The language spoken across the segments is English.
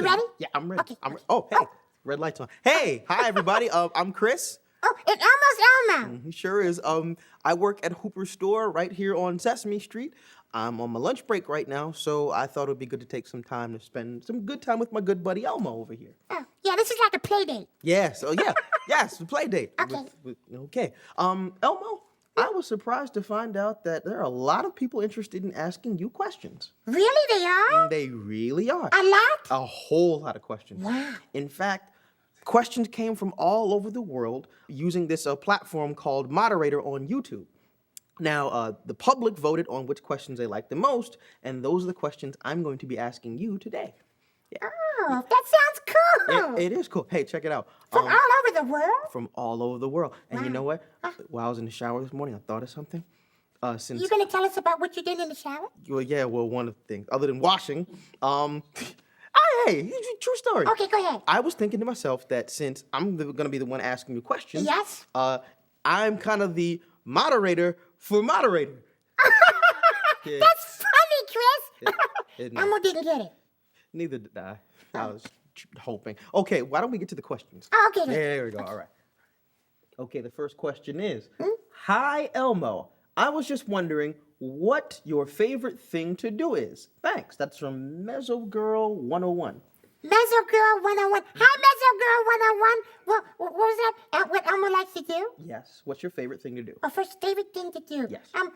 You ready? Yeah, I'm ready. Okay. Oh, hey, red light's on. Hey, hi everybody. I'm Chris. Oh, it's almost Elmo. He sure is. I work at Hooper's store right here on Sesame Street. I'm on my lunch break right now, so I thought it would be good to take some time to spend some good time with my good buddy Elmo over here. Oh, yeah, this is like a play date. Yeah, so yeah, yes, a play date. Okay. Okay. Elmo, I was surprised to find out that there are a lot of people interested in asking you questions. Really, they are? They really are. A lot? A whole lot of questions. Wow. In fact, questions came from all over the world using this platform called Moderator on YouTube. Now, the public voted on which questions they liked the most, and those are the questions I'm going to be asking you today. Oh, that sounds cool. It is cool. Hey, check it out. From all over the world? From all over the world. And you Wow. know what? While I was in the shower this morning, I thought of something. Since You gonna tell us about what you did in the shower? one of the things other than washing. Hey, true story. Okay, go ahead. I was thinking to myself that since I'm going to be the one asking you questions, Yes? I'm kind of the moderator for moderator. Yeah, That's funny, Chris. isn't it? Elmo didn't get it. Neither did I. I was hoping. Okay, why don't we get to the questions? Oh, okay. There we go. All right. Okay, the first question is, Hi, Elmo. I was just wondering what your favorite thing to do is. Thanks. That's from Mezzo Girl 101. Mezzo Girl 101. Hi, Mezzo Girl 101. What was that? What Elmo likes to do? Yes. What's your favorite thing to do? Oh, first favorite thing to do. Yes. Elmo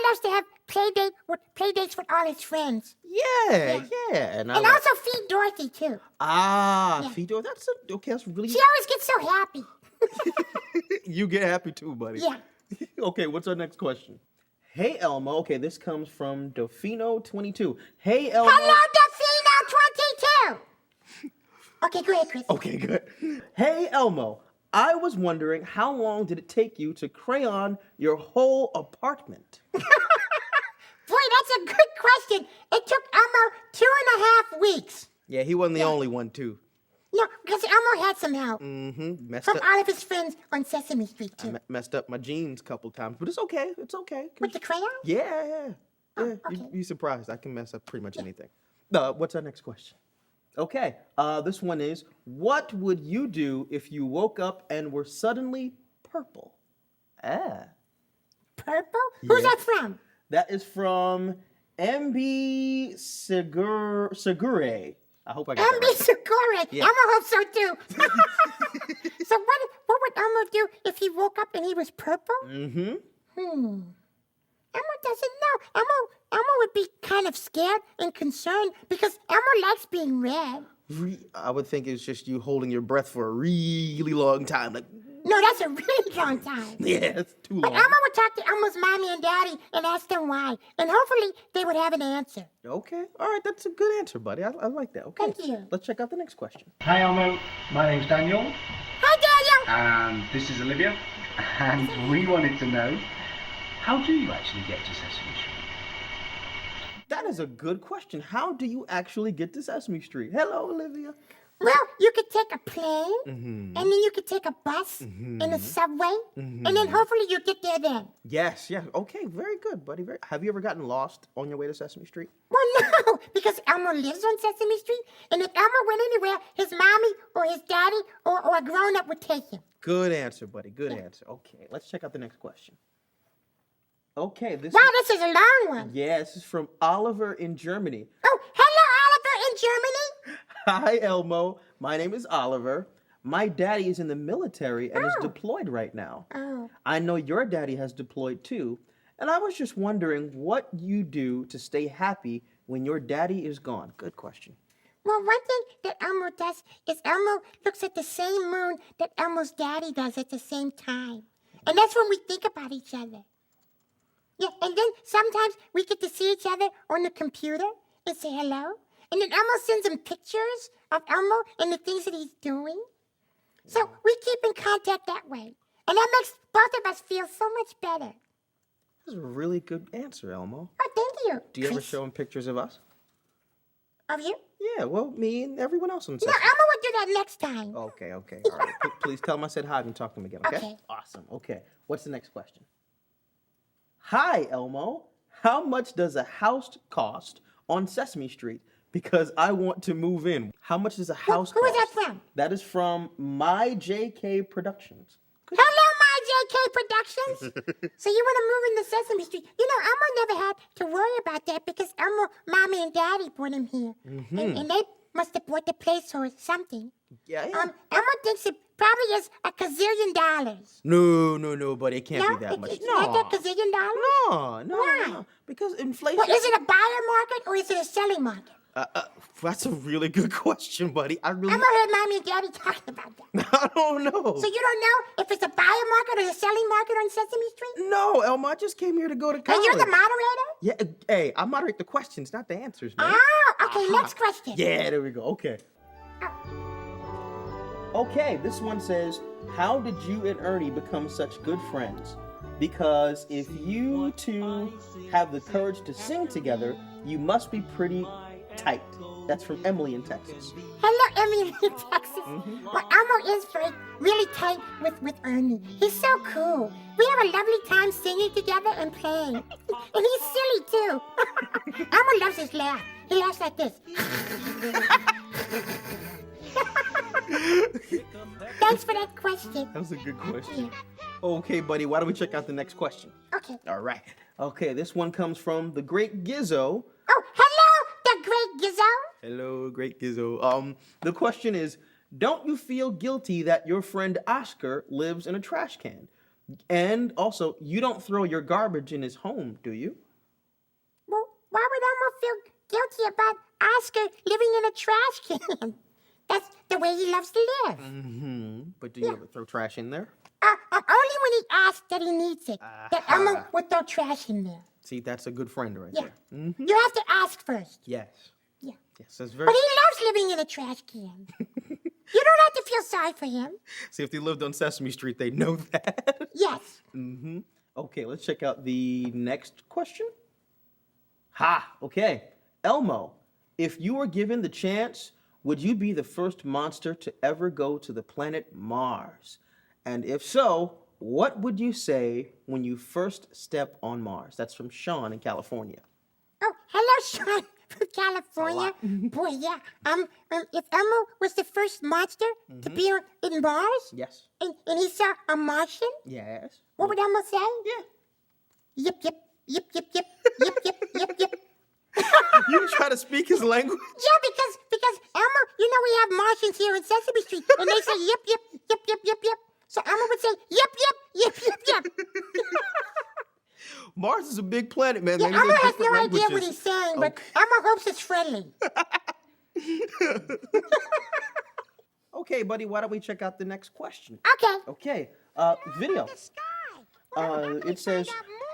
loves to have play dates with all his friends. Yeah. And And also feed Dorothy too. Ah, Yeah. Fido, that's really. She always gets so happy. You get happy too, buddy. Yeah. Okay, what's our next question? Hey, Elmo. Okay, this comes from Delfino22. Hey, Elmo. Hello, Delfino 22. Okay, go ahead, Chris. Okay, good. Hey, Elmo. I was wondering how long did it take you to crayon your whole apartment? Boy, that's a good question. It took Elmo 2.5 weeks. Yeah, he wasn't the only one, too. No, because Elmo had some help Messed from up. all of his friends on Sesame Street too. Messed up my jeans a couple times, but it's okay. It's okay. With the crayon? Yeah. okay. You surprised. I can mess up pretty much anything. What's our next question? Okay. This one is, what would you do if you woke up and were suddenly purple? Purple? Who's Yeah. that from? That is from MB Segure. I hope I got that MB right. Segura. Yeah. Elmo hopes so too. So what would Elmo do if he woke up and he was purple? Mm-hmm. Elmo doesn't know. Elmo would be kind of scared and concerned because Elmo likes being red. I would think it's just you holding your breath for a really long time. Like, No, that's a really long time. yeah, it's too But long. Elmo would talk to Elmo's mommy and daddy and ask them why. And hopefully they would have an answer. Okay. All right. That's a good answer, buddy. I like that. Okay. Thank you. Let's check out the next question. Hi Elmo, my name's Daniel Hi, Daniel. and this is Olivia, and we wanted to know, how do you actually get to Sesame Street? That is a good question. How do you actually get to Sesame Street? Hello, Olivia. Well, you could take a plane, and then you could take a bus and a subway, and then hopefully you get there then. Yes. Okay. Very good, buddy. Have you ever gotten lost on your way to Sesame Street? Well, no, because Elmo lives on Sesame Street, and if Elmo went anywhere, his mommy or his daddy or a grown-up would take him. Good answer, buddy. Good answer. Okay. Let's check out the next question. Okay. Wow, this is a long one. Yeah, this is from Oliver in Germany. Oh, hello, Oliver in Germany. Hi, Elmo. My name is Oliver. My daddy is in the military and is Oh. deployed right now. Oh, I know your daddy has deployed too, and I was just wondering what you do to stay happy when your daddy is gone. Good question. well, one thing that Elmo does is Elmo looks at the same moon that Elmo's daddy does at the same time. And that's when we think about each other. Yeah, and then sometimes we get to see each other on the computer and say hello. And then Elmo sends him pictures of Elmo and the things that he's doing. So we keep in contact that way. And that makes both of us feel so much better. That's a really good answer, Elmo. Oh, thank you. Do you ever Chris. show him pictures of us? Of you? Yeah, well, me and everyone else on No, Sesame. Elmo will do that next time. Okay. All right. Please tell him I said hi and talk to him again, okay? Okay. Awesome. Okay. What's the next question? Hi, Elmo. How much does a house cost on Sesame Street? because I want to move in. How much does a house Who is cost? that from? That is from My JK Productions. Hello, my JK Productions. So you want to move into Sesame Street? You know, Elmo never had to worry about that because Elmo, Mommy, and Daddy brought him here, and they must have bought the place or something. Yeah, Elmo thinks it probably is $1 gazillion. No, but it can't No, be that much. it's not that $1 gazillion. No. Why? Because inflation. Well, is it a buyer market or is it a selling market? That's a really good question, buddy. Elmo heard Mommy and Daddy talking about that. I don't know. So you don't know if it's a buyer market or a selling market on Sesame Street? No, Elmo, I just came here to go to college. And you're the moderator? Yeah, hey, I moderate the questions, not the answers, man. Oh, okay, next question. Yeah, there we go. Okay. Okay, this one says, how did you and Ernie become such good friends? Because if you two have the courage to sing together, you must be pretty tight. That's from Emily in Texas. Hello, Emily in Texas. Well, Elmo is really tight with Ernie. He's so cool. We have a lovely time singing together and playing. And he's silly, too. Elmo loves his laugh. He laughs like this. Thanks for that question. That was a good question. Yeah. Okay, buddy, why don't we check out the next question? Okay. All right. Okay, this one comes from the Great Gizzo. Oh, hello, the great Gizzo. Hello, Great Gizzo. The question is, don't you feel guilty that your friend Oscar lives in a trash can? And also, you don't throw your garbage in his home, do you? Well, why would Elmo feel guilty about Oscar living in a trash can? That's the way he loves to live. But do you ever throw trash in there? Only when he asks that he needs it. That Elmo would throw trash in there. See, that's a good friend right Yeah. there. You have to ask first. Yes. Yeah. Yes, that's very. But he loves living in a trash can. You don't have to feel sorry for him. See, if they lived on Sesame Street, they'd know that. Yes. Okay, let's check out the next question. Ha! Okay. Elmo, if you were given the chance, would you be the first monster to ever go to the planet Mars? And if so, what would you say when you first step on Mars? That's from Sean in California. Oh, hello, Sean from California. Boy, yeah. If Elmo was the first monster to be in Mars, Yes. and he saw a Martian, Yes. what would Elmo say? Yeah. Yip, yip, yip, yip, yip, yip, yip, yip, yip. You try to speak his language? Yeah, because Elmo, you know we have Martians here in Sesame Street, and they say yip, yip, yip, yip, yip, yip. So Elmo would say yip, yip, yip, yip, yip. Mars is a big planet, man. Yeah, Maybe Elmo there's has no different idea what languages. he's saying, but Okay. Elmo hopes it's friendly. Okay, buddy, why don't we check out the next question? Okay. Okay, video. The sky. It says,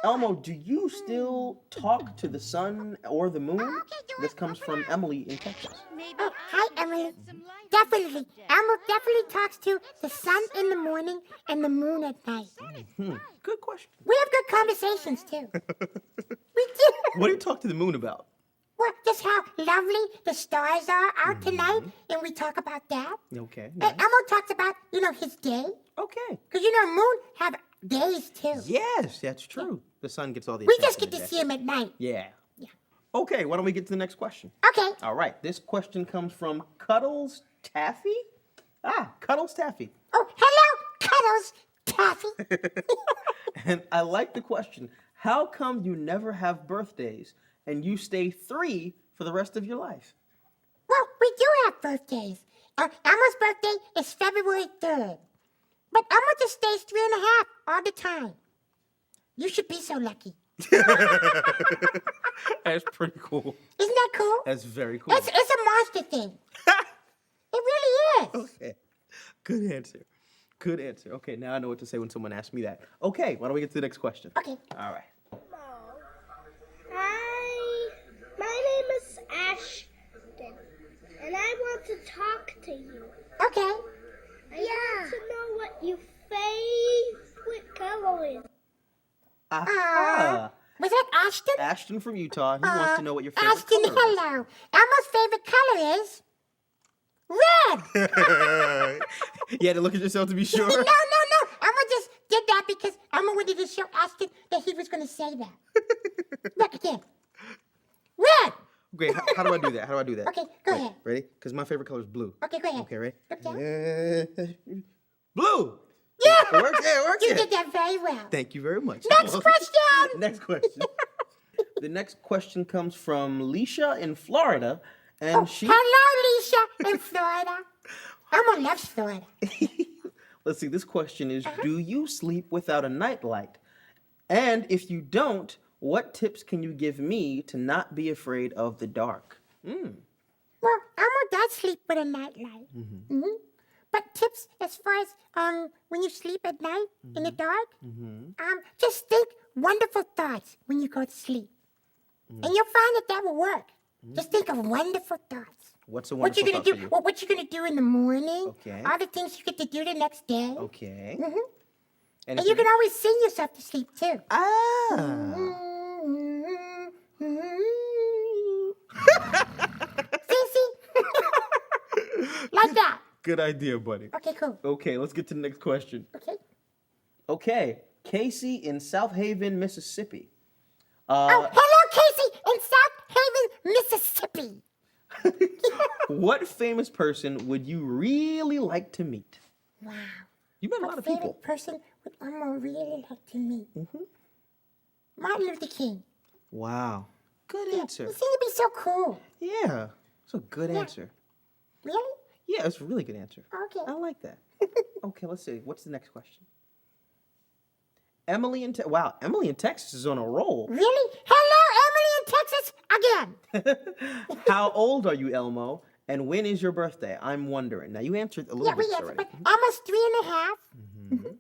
Elmo, do you still talk to the sun or the moon? This comes from Emily in Texas. Oh, hi, Emily. Definitely. Elmo definitely talks to the sun in the morning and the moon at night. Good question. We have good conversations, too. We do. What do you talk to the moon about? Well, just how lovely the stars are out tonight, and we talk about that. Okay. And Elmo talks about, his day. Okay. Because, moon have days, too. Yes, that's true. The sun gets all the We attention just get to today. see him at night. Yeah. Yeah. Okay, why don't we get to the next question? Okay. All right, this question comes from Cuddles Taffy. Cuddles Taffy. Oh, hello, Cuddles Taffy. And I like the question. How come you never have birthdays and you stay 3 for the rest of your life? Well, we do have birthdays. Elmo's birthday is February 3rd. But Elmo just stays 3.5 all the time. You should be so lucky. That's pretty cool. Isn't that cool? That's very cool. It's a monster thing. It really is. Okay. Good answer. Good answer. Okay, now I know what to say when someone asks me that. Okay, why don't we get to the next question? Okay. All right. Hi, my name is Ashton, and I want to talk to you. Okay. I want to know what your favorite color is. Was that Ashton? Ashton from Utah. He wants to know what your favorite Ashton, color is. hello. Elmo's favorite color is red. You had to look at yourself to be sure. No. Elmo just did that because Elmo wanted to show Ashton that he was going to say that. Look again. Red. Okay, how do I do that? How do I do that? Okay, go ahead. Ready? Because my favorite color is blue. Okay, go ahead. Okay, ready? Look down. Blue! Yeah! It works, yeah, it works. You yeah. did that very well. Thank you very much. Next question! Next question. The next question comes from Leisha in Florida, and she. Hello, Lisa in Florida. Elmo loves Florida. Let's see. This question is: Uh-huh. Do you sleep without a nightlight? And if you don't, what tips can you give me to not be afraid of the dark? Well, Elmo does sleep with a nightlight. Mm-hmm. But tips as far as when you sleep at night in the dark, just think wonderful thoughts when you go to sleep. And you'll find that will work. Just think of wonderful thoughts. What's a What wonderful you're gonna thought do? for you? Well, what you're gonna do in the morning? Okay. All the things you get to do the next day. Okay. And you can always sing yourself to sleep too. Ah. See? Like that. Good idea, buddy. Okay, cool. Okay, let's get to the next question. Okay. Okay, Casey in South Haven, Mississippi. Oh, hello, Casey in South Haven, Mississippi. What famous person would you really like to meet? Wow. You met a lot What of favorite people. person would Elmo really like to meet? Martin Luther King. Wow. Good He answer. seemed to be so cool. Yeah. It's a good answer. Really? Yeah, it's a really good answer. Okay. I like that. Okay, let's see. What's the next question? Emily in Emily in Texas is on a roll. Really? Hello, Emily in Texas again. How old are you, Elmo? And when is your birthday? I'm wondering. Now you answered a little Yeah, we bit answered, already. but almost 3.5.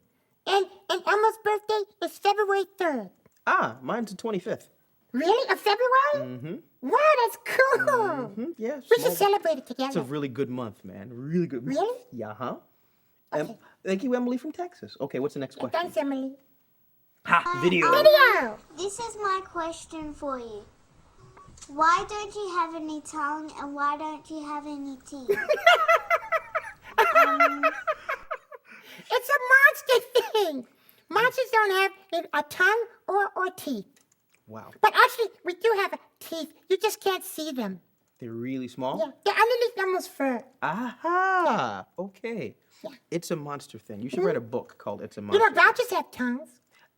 And Elmo's birthday is February 3rd. Ah, mine's the 25th. Really? Of February? Wow, that's cool. Yeah. We should small- celebrate it It's a together. really good month, man. Really good. Really? Yeah, huh? Okay. Thank you, Emily from Texas. Okay, what's the next question? Thanks, Emily. Ha, video. Video! This is my question for you. Why don't you have any tongue and why don't you have any teeth? It's a monster thing. Monsters don't have a tongue or teeth. Wow. But actually, we do have teeth. You just can't see them. They're really small? Yeah, they're underneath Elmo's fur. Aha. Okay. Yeah. It's a monster thing. You should write a book called It's a You Monster. know, grouches have tongues.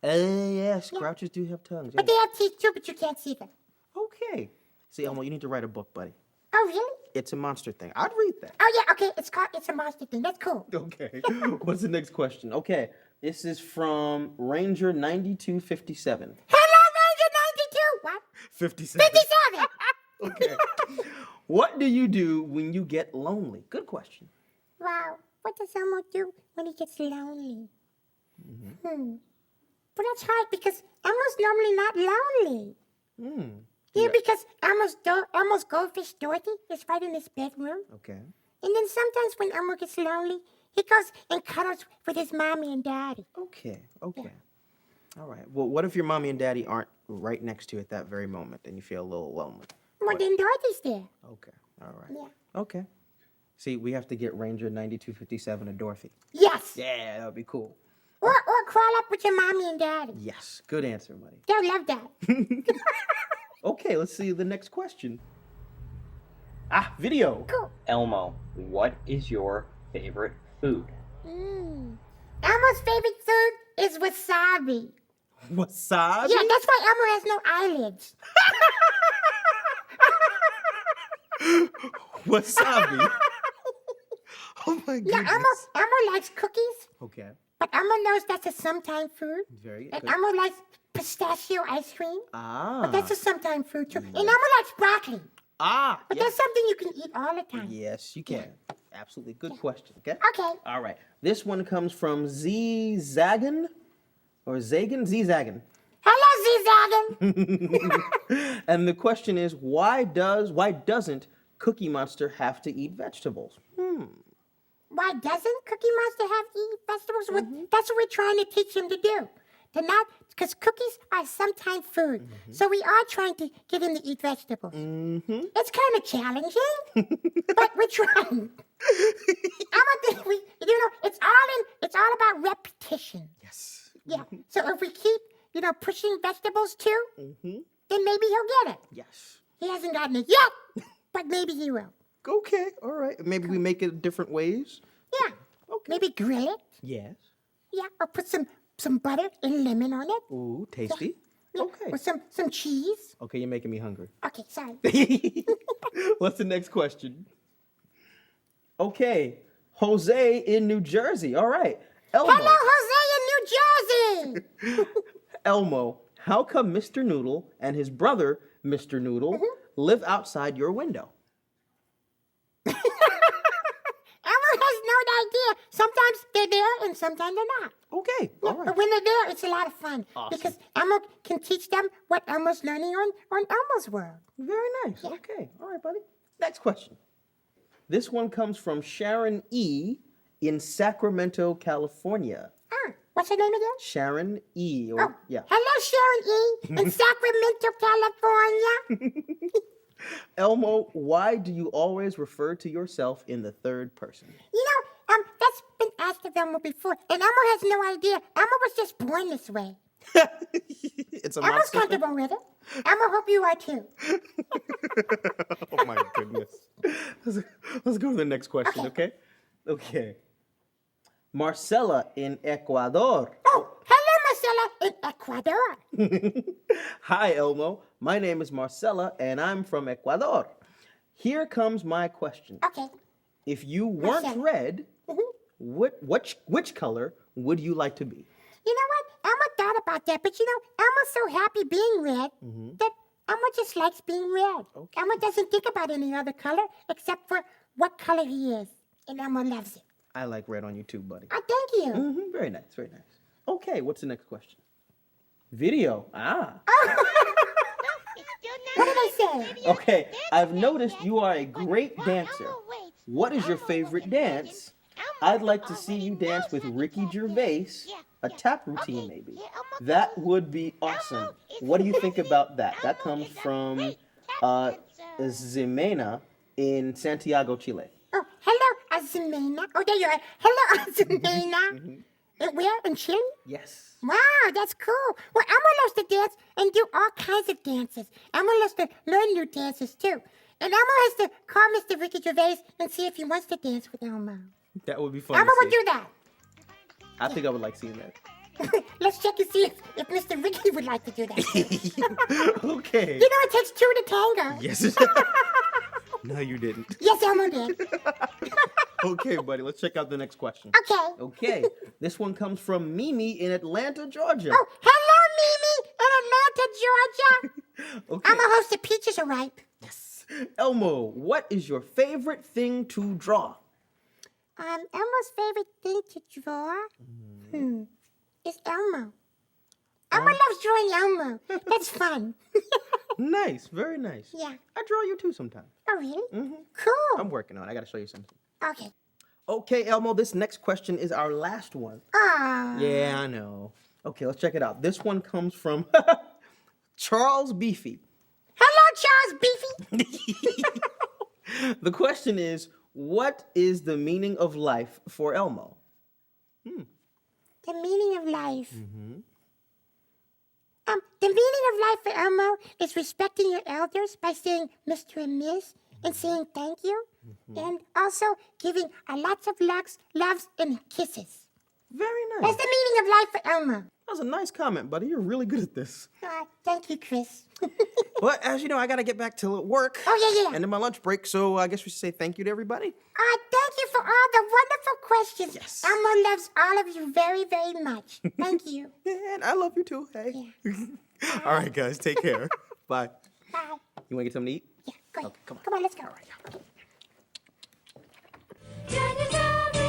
Yes, grouches do have tongues. But Yeah. they have teeth too, but you can't see them. Okay. See, Elmo, you need to write a book, buddy. Oh, really? It's a monster thing. I'd read that. Oh, yeah, okay. It's a monster thing. That's cool. Okay. What's the next question? Okay. This is from Ranger 9257. Hello, Ranger 92. What? 57. 57. Okay. What do you do when you get lonely? Good question. Wow. What does Elmo do when he gets lonely? But that's hard because Elmo's normally not lonely. Yeah, because Elmo's goldfish Dorothy is right in his bedroom. Okay. And then sometimes when Elmo gets lonely, he goes and cuddles with his mommy and daddy. Okay. Okay. All right. Well, what if your mommy and daddy aren't right next to you at that very moment and you feel a little lonely? Well, then Dorothy's there. Okay. All right. Yeah. Okay. See, we have to get Ranger 9257 a Dorothy. Yes. Yeah, that would be cool. Or crawl up with your mommy and daddy. Yes. Good answer, buddy. They'll love that. Okay, let's see the next question. Ah, video. Cool. Elmo, what is your favorite food? Elmo's favorite food is wasabi. Wasabi? Yeah, that's why Elmo has no eyelids. Wasabi? Oh my Yeah, goodness. Elmo likes cookies, Okay. but Elmo knows that's a sometime food. Very And good. Elmo likes pistachio ice cream, Ah. but that's a sometime food too. And Elmo likes broccoli, Ah. but Yes. that's something you can eat all the time. Yes, you can. Absolutely. Good question. Okay. Okay. All right. This one comes from Z Zagan or Zagan? Z Zagan. Hello, Z-Zagan. And the question is, why doesn't Cookie Monster have to eat vegetables? Why doesn't Cookie Monster have to eat vegetables? Well, that's what we're trying to teach him to do. To not, because cookies are sometime food. So we are trying to get him to eat vegetables. It's kind of challenging, but we're trying. It's all about repetition. Yes. Yeah. So if we keep, pushing vegetables too, then maybe he'll get it. Yes. He hasn't gotten it yet, but maybe he will. Okay, all right. Maybe we make it different ways. Yeah. Okay. Maybe grill it. Yes. Yeah. Or put some butter and lemon on it. Ooh, tasty. Yeah. Okay. Or some cheese. Okay, you're making me hungry. Okay, sorry. What's the next question? Okay, Jose in New Jersey. All right. Elmo. Hello, Jose in New Jersey. Elmo, how come Mr. Noodle and his brother, Mr. Noodle, live outside your window? Elmo has no idea. Sometimes they're there and sometimes they're not. Okay, all right. But when they're there, it's a lot of fun. Awesome. Because Elmo can teach them what Elmo's learning on Elmo's world. Very nice. Okay, all right, buddy. Next question. This one comes from Sharon E. in Sacramento, California. What's her name again? Sharon E. Or, yeah. Hello, Sharon E. in Sacramento, California. Elmo, why do you always refer to yourself in the third person? You know, that's been asked of Elmo before, and Elmo has no idea. Elmo was just born this way. It's a Elmo's monster. comfortable with it. Elmo, hope you are too. Oh my goodness. Let's go to the next question, okay? Okay. Marcela in Ecuador. Oh, hello, Marcela in Ecuador. Hi, Elmo. My name is Marcela, and I'm from Ecuador. Here comes my question. Okay. If you weren't Marcela. red, which color would you like to be? You know what? Elmo thought about that, but you know, Elmo's so happy being red that Elmo just likes being red. Okay. Elmo doesn't think about any other color except for what color he is, and Elmo loves it. I like red on you too, buddy. Oh, thank you. Very nice, very nice. Okay, what's the next question? Video. What did I say? Okay, I've noticed you are a great dancer. What is your favorite dance? I'd like to see you dance with Ricky Gervais, a tap routine maybe. That would be awesome. What do you think about that? That comes from Ximena in Santiago, Chile. Oh, hello, Azumena. Oh, there you are. Hello, Azumena. And where? In Chile? Yes. Wow, that's cool. Well, Elmo loves to dance and do all kinds of dances. Elmo loves to learn new dances, too. And Elmo has to call Mr. Ricky Gervais and see if he wants to dance with Elmo. That would be fun. Elmo to would see. do that. I think I would like seeing that. Let's check and see if Mr. Ricky would like to do that. Okay. You know it takes two to tango. Yes. No, you didn't. Yes, Elmo did. Okay, buddy, let's check out the next question. Okay. Okay, this one comes from Mimi in Atlanta, Georgia. Oh, hello, Mimi in Atlanta, Georgia. Okay. Elmo hopes the peaches are ripe. Yes. Elmo, what is your favorite thing to draw? Elmo's favorite thing to draw is Elmo. Elmo loves drawing Elmo. That's fun. Nice, very nice. Yeah. I draw you too sometimes. Oh, really? I'm Cool. working on it. I gotta show you something. Okay. Okay, Elmo, this next question is our last one. Ah. Yeah, I know. Okay, let's check it out. This one comes from Charles Beefy. Hello, Charles Beefy. The question is, what is the meaning of life for Elmo? The meaning of life. The meaning of life for Elmo is respecting your elders by saying Mr. and Miss and saying thank you. And also giving lots of loves and kisses. Very nice. That's the meaning of life for Elmo. That was a nice comment, buddy. You're really good at this. Thank you, Chris. But as you know, I gotta get back to work. Oh, yeah. And then my lunch break, so I guess we should say thank you to everybody. Thank you for all the wonderful questions. Yes. Elmo loves all of you very, very much. Thank you. And I love you too. Hey. All right, guys. Take care. Bye. Bye. You wanna get something to eat? Yeah, go ahead. Okay, come on. Come on, let's go. Can you tell me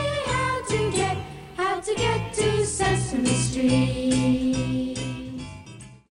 how to get to Sesame Street?